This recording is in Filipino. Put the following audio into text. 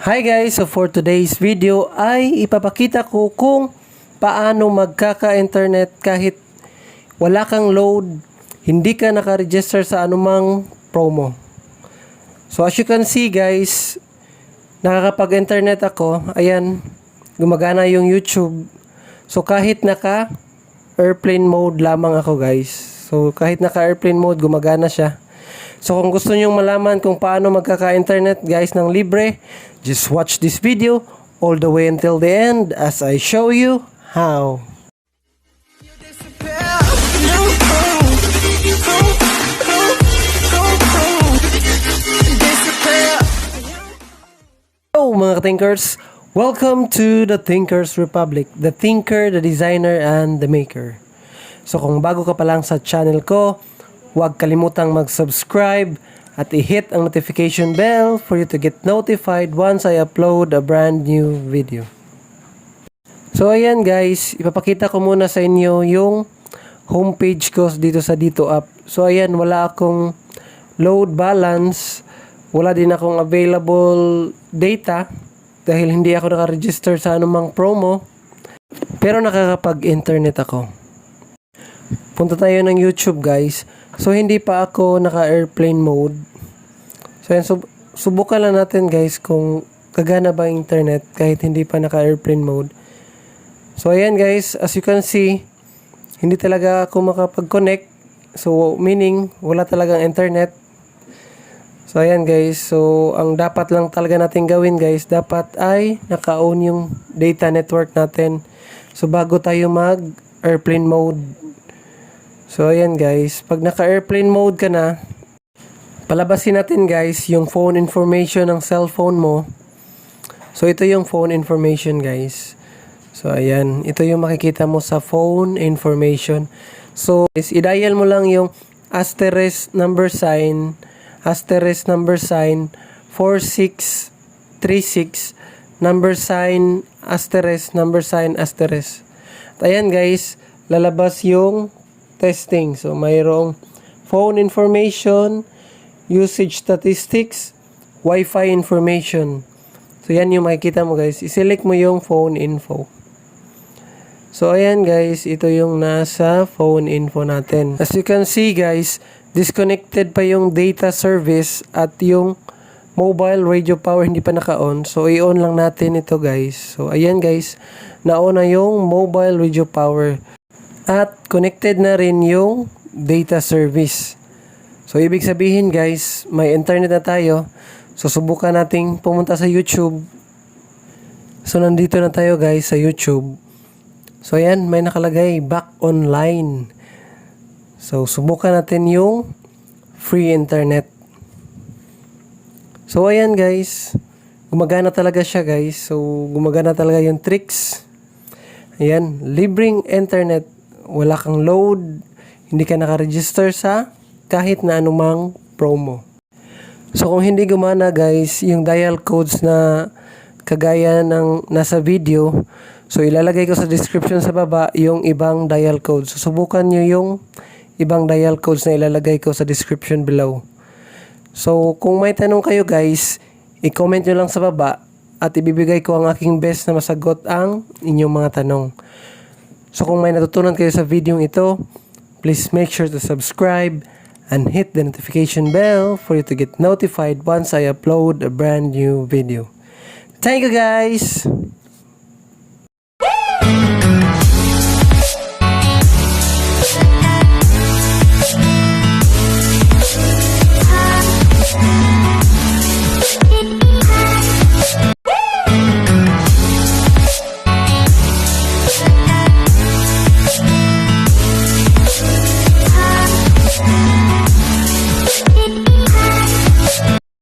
Hi guys, so for today's video ay ipapakita ko kung paano magkaka-internet kahit wala kang load, hindi ka nakaregister sa anumang promo. So as you can see guys, nakakapag-internet ako, ayan, gumagana yung YouTube. So kahit naka airplane mode lamang ako guys. So kahit naka airplane mode, gumagana siya. So kung gusto nyong malaman kung paano magkaka-internet guys ng libre, just watch this video all the way until the end as I show you how. Hello mga thinkers, welcome to the Thinkers Republic, the thinker, the designer, and the maker. So kung bago ka pa lang sa channel ko, huwag kalimutang mag-subscribe at i-hit ang notification bell for you to get notified once I upload a brand new video. So ayan guys, ipapakita ko muna sa inyo yung homepage ko dito sa Dito app. So ayan, wala akong load balance, wala din akong available data dahil hindi ako nakaregister sa anumang promo, pero nakakapag-internet ako. Punta tayo ng YouTube guys. So hindi pa ako naka-airplane mode. So yan, subukan lang natin guys kung gagana ba ang internet kahit hindi pa naka-airplane mode. So ayan guys, as you can see, hindi talaga ako makapag-connect. So meaning wala talagang internet. So ayan guys, so ang dapat lang talaga natin gawin guys, dapat ay naka-on yung data network natin. So bago tayo mag-airplane mode. So ayan guys, pag naka-airplane mode ka na, palabasin natin guys yung phone information ng cellphone mo. So ito yung phone information guys. So ayan, ito yung makikita mo sa phone information. So i-dial mo lang yung asterisk number sign 4636 number sign asterisk At ayan guys, lalabas yung testing. So mayroong phone information, usage statistics, Wi-Fi information. So yan yung makikita mo guys. I-select mo yung phone info. So ayan guys, ito yung nasa phone info natin. As you can see guys, disconnected pa yung data service at yung mobile radio power hindi pa naka-on. So i-on lang natin ito guys. So ayan guys, na-on na yung mobile radio power. At connected na rin yung data service. So ibig sabihin guys, may internet na tayo. So subukan nating pumunta sa YouTube. So nandito na tayo guys sa YouTube. So ayan, may nakalagay back online. So subukan natin yung free internet. So ayan guys, gumagana talaga siya guys. So gumagana talaga yung tricks. Ayan, libreng internet. Wala kang load, hindi ka nakaregister sa kahit na anumang promo. So kung hindi gumana guys, yung dial codes na kagaya ng nasa video, so ilalagay ko sa description sa baba yung ibang dial codes. So subukan nyo yung ibang dial codes na ilalagay ko sa description below. So kung may tanong kayo guys, i-comment nyo lang sa baba at ibibigay ko ang aking best na masagot ang inyong mga tanong. So kung may natutunan kayo sa video ito, please make sure to subscribe and hit the notification bell for you to get notified once I upload a brand new video. Thank you guys!